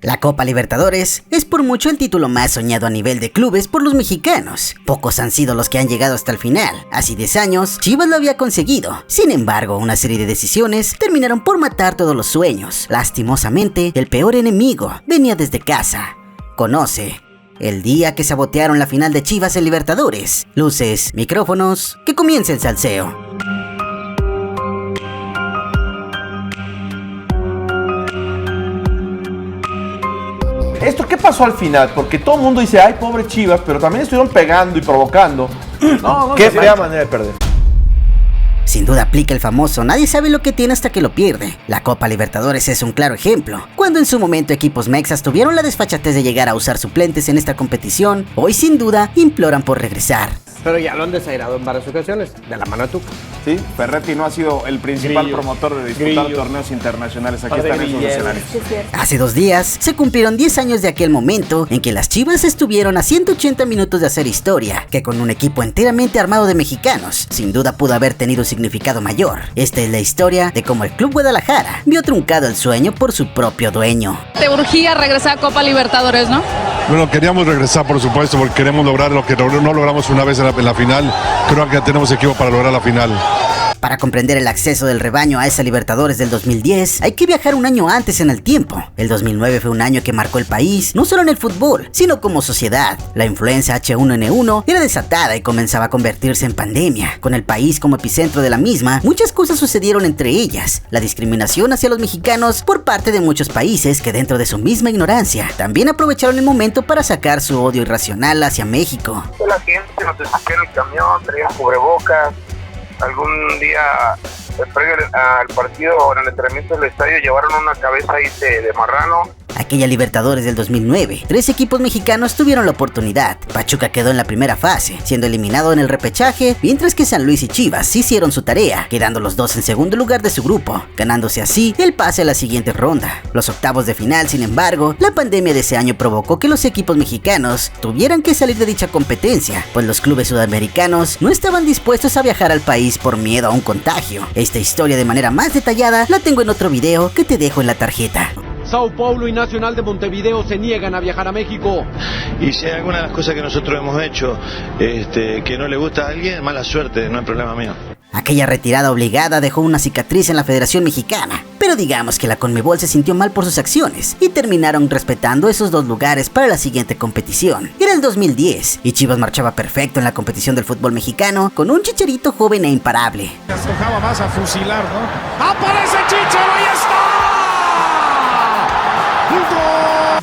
La Copa Libertadores es por mucho el título más soñado a nivel de clubes por los mexicanos. Pocos han sido los que han llegado hasta el final. Hace 10 años, Chivas lo había conseguido. Sin embargo, una serie de decisiones terminaron por matar todos los sueños. Lastimosamente, el peor enemigo venía desde casa. Conoce el día que sabotearon la final de Chivas en Libertadores. Luces, micrófonos, que comience el salseo. ¿Esto qué pasó al final? Porque todo el mundo dice, ay, pobre Chivas, pero también estuvieron pegando y provocando. No, qué fea manera de perder. Sin duda aplica el famoso nadie sabe lo que tiene hasta que lo pierde. La Copa Libertadores es un claro ejemplo. Cuando en su momento equipos mexas tuvieron la desfachatez de llegar a usar suplentes en esta competición, hoy sin duda imploran por regresar. Pero ya lo han desairado en varias ocasiones, de la mano de Tuca. Sí, Ferretti no ha sido el principal promotor de disputar torneos internacionales. Aquí están esos escenarios. Hace 2 días se cumplieron 10 años de aquel momento en que las Chivas estuvieron a 180 minutos de hacer historia, que con un equipo enteramente armado de mexicanos, sin duda pudo haber tenido un significado mayor. Esta es la historia de cómo el Club Guadalajara vio truncado el sueño por su propio dueño. Te urgía regresar a Copa Libertadores, ¿no? Bueno, queríamos regresar, por supuesto, porque queremos lograr lo que no logramos una vez en la final. Creo que tenemos equipo para lograr la final. Para comprender el acceso del rebaño a esa Libertadores del 2010, hay que viajar un año antes en el tiempo. El 2009 fue un año que marcó el país, no solo en el fútbol, sino como sociedad. La influenza H1N1 era desatada y comenzaba a convertirse en pandemia. Con el país como epicentro de la misma, muchas cosas sucedieron, entre ellas la discriminación hacia los mexicanos por parte de muchos países que, dentro de su misma ignorancia, también aprovecharon el momento para sacar su odio irracional hacia México. La gente nos despació en el camión, traían cubrebocas. Algún día, previo al partido o en el entrenamiento del estadio, llevaron una cabeza ahí de marrano. Aquella Libertadores del 2009, 3 equipos mexicanos tuvieron la oportunidad. Pachuca quedó en la primera fase, siendo eliminado en el repechaje, mientras que San Luis y Chivas hicieron su tarea, quedando los dos en segundo lugar de su grupo, ganándose así el pase a la siguiente ronda. Los octavos de final, sin embargo, la pandemia de ese año provocó que los equipos mexicanos tuvieran que salir de dicha competencia, pues los clubes sudamericanos no estaban dispuestos a viajar al país por miedo a un contagio. Esta historia de manera más detallada la tengo en otro video que te dejo en la tarjeta. Sao Paulo y Nacional de Montevideo se niegan a viajar a México. Y si hay alguna de las cosas que nosotros hemos hecho que no le gusta a alguien, mala suerte, no es problema mío. Aquella retirada obligada dejó una cicatriz en la Federación Mexicana, pero digamos que la Conmebol se sintió mal por sus acciones y terminaron respetando esos 2 lugares para la siguiente competición. Era el 2010 y Chivas marchaba perfecto en la competición del fútbol mexicano con un Chicharito joven e imparable. Se dejaba más a fusilar, ¿no? ¡Aparece Chicharo! ¡Ahí está!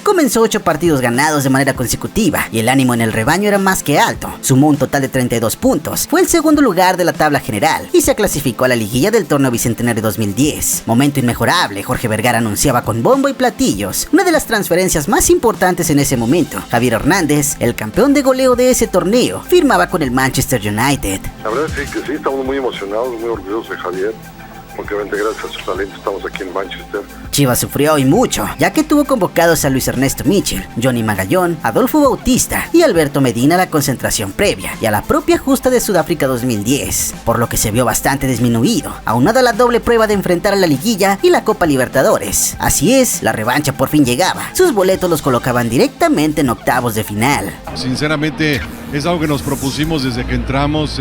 Comenzó 8 partidos ganados de manera consecutiva y el ánimo en el rebaño era más que alto. Sumó un total de 32 puntos, fue el segundo lugar de la tabla general y se clasificó a la liguilla del torneo bicentenario 2010. Momento inmejorable, Jorge Vergara anunciaba con bombo y platillos una de las transferencias más importantes en ese momento. Javier Hernández, el campeón de goleo de ese torneo, firmaba con el Manchester United. La verdad es que sí, estamos muy emocionados, muy orgullosos de Javier. Porque obviamente gracias a su talento estamos aquí en Manchester. Chivas sufrió y mucho, ya que tuvo convocados a Luis Ernesto Mitchell, Johnny Magallón, Adolfo Bautista y Alberto Medina a la concentración previa y a la propia justa de Sudáfrica 2010, por lo que se vio bastante disminuido, aunada a la doble prueba de enfrentar a la liguilla y la Copa Libertadores. Así es, la revancha por fin llegaba. Sus boletos los colocaban directamente en octavos de final. Sinceramente, es algo que nos propusimos desde que entramos,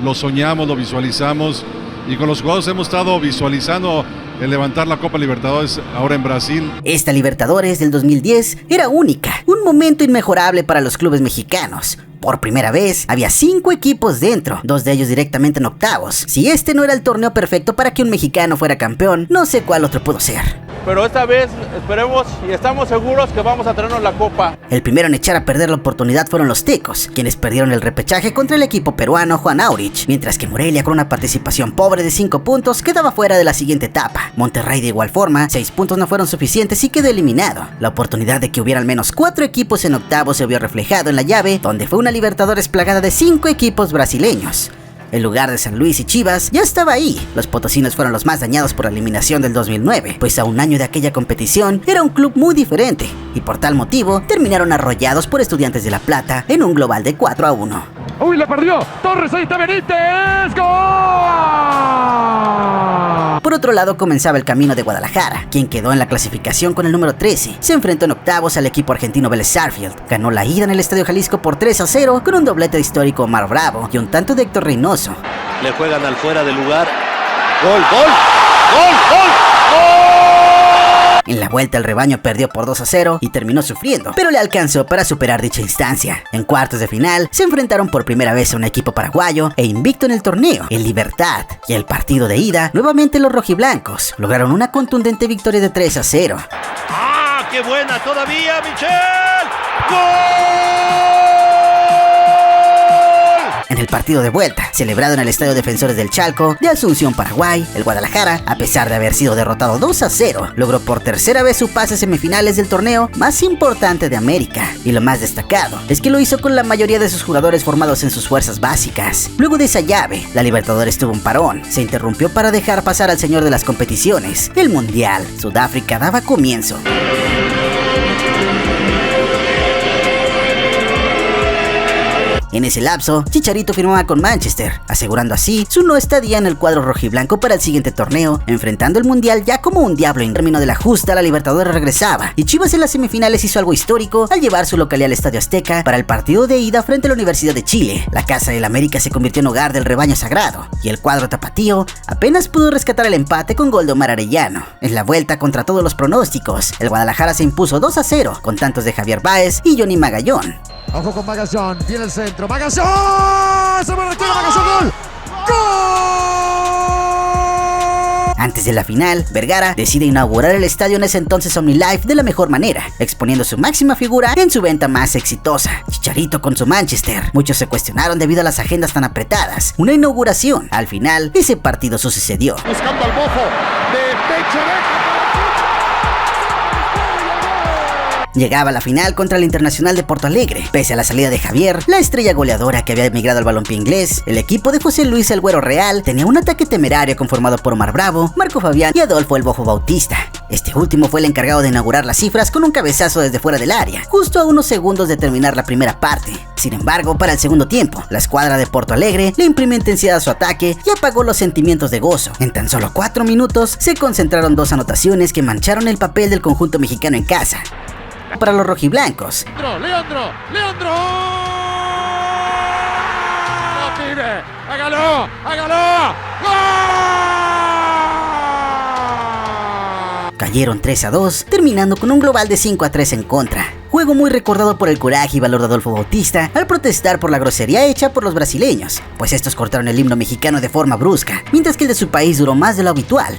lo soñamos, lo visualizamos. Y con los jugadores hemos estado visualizando el levantar la Copa Libertadores ahora en Brasil. Esta Libertadores del 2010 era única, un momento inmejorable para los clubes mexicanos. Por primera vez, había 5 equipos dentro, 2 de ellos directamente en octavos. Si este no era el torneo perfecto para que un mexicano fuera campeón, no sé cuál otro pudo ser. Pero esta vez esperemos y estamos seguros que vamos a traernos la copa. El primero en echar a perder la oportunidad fueron los tecos, quienes perdieron el repechaje contra el equipo peruano Juan Aurich, mientras que Morelia, con una participación pobre de 5 puntos, quedaba fuera de la siguiente etapa. Monterrey de igual forma, 6 puntos no fueron suficientes y quedó eliminado. La oportunidad de que hubiera al menos 4 equipos en octavos se vio reflejado en la llave, donde fue una Libertadores plagada de 5 equipos brasileños. El lugar de San Luis y Chivas ya estaba ahí. Los potosinos fueron los más dañados por la eliminación del 2009, pues a un año de aquella competición era un club muy diferente y por tal motivo terminaron arrollados por Estudiantes de La Plata en un global de 4-1. ¡Uy, la perdió! ¡Torres, ahí está Benítez! ¡Gol! Por otro lado comenzaba el camino de Guadalajara, quien quedó en la clasificación con el número 13. Se enfrentó en octavos al equipo argentino Vélez Sarsfield. Ganó la ida en el Estadio Jalisco por 3-0 con un doblete histórico Omar Bravo y un tanto de Héctor Reynoso. Le juegan al fuera de lugar. ¡Gol, gol! ¡Gol, gol! En la vuelta el rebaño perdió por 2-0 y terminó sufriendo, pero le alcanzó para superar dicha instancia. En cuartos de final se enfrentaron por primera vez a un equipo paraguayo e invicto en el torneo, el Libertad, y el partido de ida, nuevamente los rojiblancos lograron una contundente victoria de 3-0. ¡Ah, qué buena todavía, Michel! ¡Gol! En el partido de vuelta, celebrado en el Estadio Defensores del Chalco de Asunción, Paraguay, el Guadalajara, a pesar de haber sido derrotado 2-0, logró por tercera vez su pase a semifinales del torneo más importante de América. Y lo más destacado es que lo hizo con la mayoría de sus jugadores formados en sus fuerzas básicas. Luego de esa llave, la Libertadores tuvo un parón, se interrumpió para dejar pasar al señor de las competiciones. El Mundial, Sudáfrica, daba comienzo. En ese lapso, Chicharito firmaba con Manchester, asegurando así su no estadía en el cuadro rojiblanco para el siguiente torneo, enfrentando el Mundial ya como un diablo. En término de la justa, la Libertadores regresaba, y Chivas en las semifinales hizo algo histórico al llevar su localía al Estadio Azteca para el partido de ida frente a la Universidad de Chile. La casa del América se convirtió en hogar del rebaño sagrado, y el cuadro tapatío apenas pudo rescatar el empate con gol de Omar Arellano. En la vuelta contra todos los pronósticos, el Guadalajara se impuso 2-0, con tantos de Javier Báez y Johnny Magallón. Ojo con Magallón, viene el centro, Magallón, se va a retirar Magallón, gol, gol. Antes de la final, Vergara decide inaugurar el estadio en ese entonces OmniLife de la mejor manera, exponiendo su máxima figura en su venta más exitosa, Chicharito con su Manchester. Muchos se cuestionaron debido a las agendas tan apretadas. Una inauguración. Al final, ese partido sucedió. Buscando al Bofo de pecho de... Llegaba a la final contra el Internacional de Porto Alegre. Pese a la salida de Javier, la estrella goleadora que había emigrado al balompié inglés, el equipo de José Luis El Güero Real tenía un ataque temerario conformado por Omar Bravo, Marco Fabián y Adolfo El Bofo Bautista. Este último fue el encargado de inaugurar las cifras con un cabezazo desde fuera del área, justo a unos segundos de terminar la primera parte. Sin embargo, para el segundo tiempo, la escuadra de Porto Alegre le imprimió intensidad a su ataque y apagó los sentimientos de gozo. En tan solo 4 minutos se concentraron 2 anotaciones que mancharon el papel del conjunto mexicano en casa. Para los rojiblancos, Leandro, pibe, hágalo, cayeron 3-2, terminando con un global de 5-3 en contra. Juego muy recordado por el coraje y valor de Adolfo Bautista al protestar por la grosería hecha por los brasileños, pues estos cortaron el himno mexicano de forma brusca, mientras que el de su país duró más de lo habitual.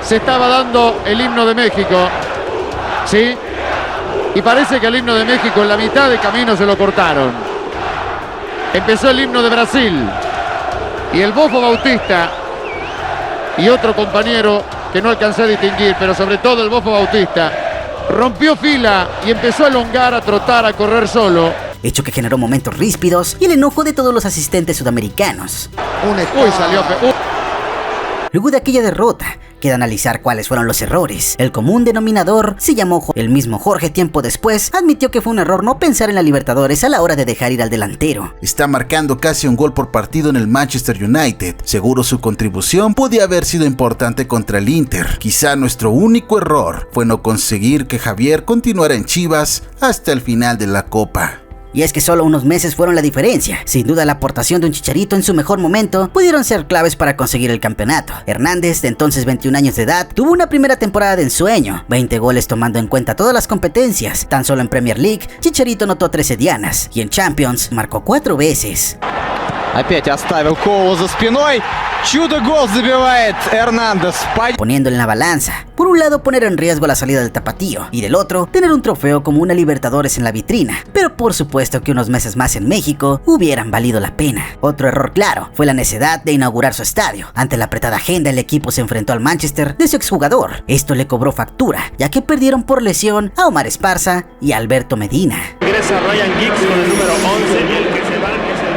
Se estaba dando el himno de México, ¿sí? Y parece que el himno de México en la mitad de camino se lo cortaron. Empezó el himno de Brasil y el Bofo Bautista y otro compañero que no alcancé a distinguir, pero sobre todo el Bofo Bautista, rompió fila y empezó a elongar, a trotar, a correr solo. Hecho que generó momentos ríspidos y el enojo de todos los asistentes sudamericanos. Luego de aquella derrota, queda analizar cuáles fueron los errores. El común denominador se llamó el mismo Jorge tiempo después admitió que fue un error no pensar en la Libertadores a la hora de dejar ir al delantero. Está marcando casi un gol por partido en el Manchester United. Seguro su contribución podía haber sido importante contra el Inter. Quizá nuestro único error fue no conseguir que Javier continuara en Chivas hasta el final de la Copa. Y es que solo unos meses fueron la diferencia. Sin duda la aportación de un Chicharito en su mejor momento pudieron ser claves para conseguir el campeonato. Hernández, de entonces 21 años de edad, tuvo una primera temporada de ensueño, 20 goles tomando en cuenta todas las competencias. Tan solo en Premier League, Chicharito anotó 13 dianas y en Champions marcó 4 veces. Опять оставил Кову за спиной. Чудо-гол забивает Hernández. Poniendo en la balanza, por un lado poner en riesgo la salida del tapatío y del otro tener un trofeo como una Libertadores en la vitrina, pero por supuesto que unos meses más en México hubieran valido la pena. Otro error claro fue la necedad de inaugurar su estadio. Ante la apretada agenda el equipo se enfrentó al Manchester de su exjugador. Esto le cobró factura, ya que perdieron por lesión a Omar Esparza y a Alberto Medina. Ingresa Ryan Giggs con el número 11, el que se va es el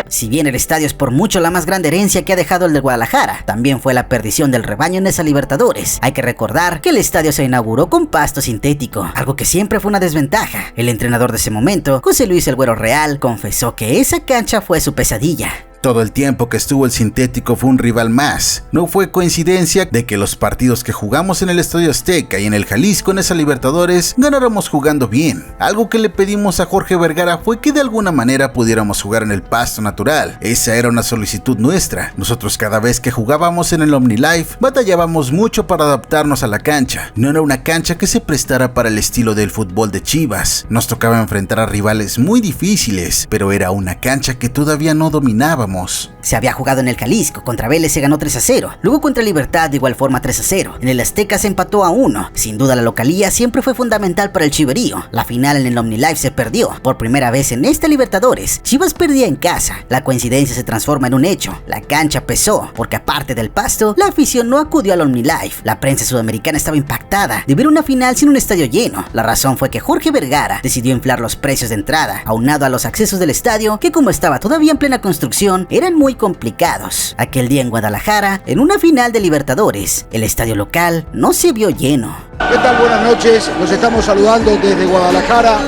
Si bien el estadio es por mucho la más grande herencia que ha dejado el de Guadalajara, también fue la perdición del rebaño en esa Libertadores. Hay que recordar que el estadio se inauguró con pasto sintético, algo que siempre fue una desventaja. El entrenador de ese momento, José Luis El Güero Real, confesó que esa cancha fue su pesadilla. Todo el tiempo que estuvo el sintético fue un rival más. No fue coincidencia de que los partidos que jugamos en el Estadio Azteca y en el Jalisco en esa Libertadores ganáramos jugando bien. Algo que le pedimos a Jorge Vergara fue que de alguna manera pudiéramos jugar en el pasto natural. Esa era una solicitud nuestra. Nosotros cada vez que jugábamos en el OmniLife batallábamos mucho para adaptarnos a la cancha. No era una cancha que se prestara para el estilo del fútbol de Chivas. Nos tocaba enfrentar a rivales muy difíciles, pero era una cancha que todavía no dominábamos. Se había jugado en el Jalisco, contra Vélez se ganó 3-0, luego contra Libertad de igual forma 3-0, en el Azteca se empató a 1, sin duda la localía siempre fue fundamental para el chiverío. La final en el OmniLife se perdió, por primera vez en esta Libertadores, Chivas perdía en casa, la coincidencia se transforma en un hecho, la cancha pesó, porque aparte del pasto, la afición no acudió al OmniLife, la prensa sudamericana estaba impactada de ver una final sin un estadio lleno. La razón fue que Jorge Vergara decidió inflar los precios de entrada, aunado a los accesos del estadio, que como estaba todavía en plena construcción, eran muy complicados. Aquel día en Guadalajara, en una final de Libertadores, el estadio local no se vio lleno. ¿Qué tal? Buenas noches, los estamos saludando desde Guadalajara.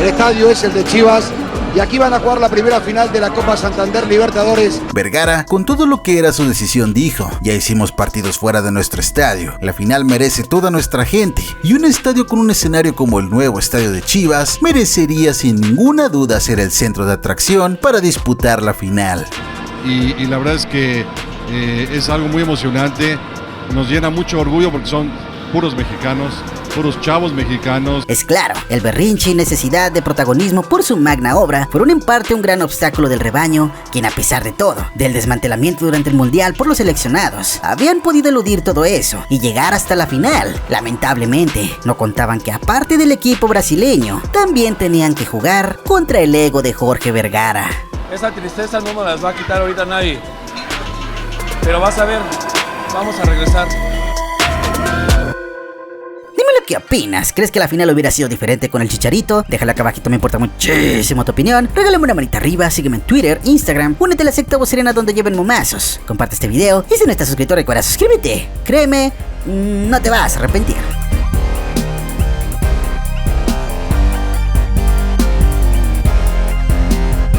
El estadio es el de Chivas y aquí van a jugar la primera final de la Copa Santander Libertadores. Vergara, con todo lo que era su decisión, dijo: ya hicimos partidos fuera de nuestro estadio, la final merece toda nuestra gente, y un estadio con un escenario como el nuevo estadio de Chivas merecería sin ninguna duda ser el centro de atracción para disputar la final. Y la verdad es que es algo muy emocionante, nos llena mucho orgullo porque son puros mexicanos, puros chavos mexicanos. Es claro, el berrinche y necesidad de protagonismo por su magna obra fueron en parte un gran obstáculo del rebaño, quien a pesar de todo, del desmantelamiento durante el Mundial por los seleccionados, habían podido eludir todo eso y llegar hasta la final. Lamentablemente, no contaban que aparte del equipo brasileño, también tenían que jugar contra el ego de Jorge Vergara. Esa tristeza no nos las va a quitar ahorita nadie, pero vas a ver, vamos a regresar. ¿Qué opinas? ¿Crees que la final hubiera sido diferente con el Chicharito? Déjala acá abajito, me importa muchísimo tu opinión. Regálame una manita arriba, sígueme en Twitter, Instagram, únete a la secta vocerena donde lleven momazos. Comparte este video y si no estás suscrito recuerda suscríbete. Créeme, no te vas a arrepentir.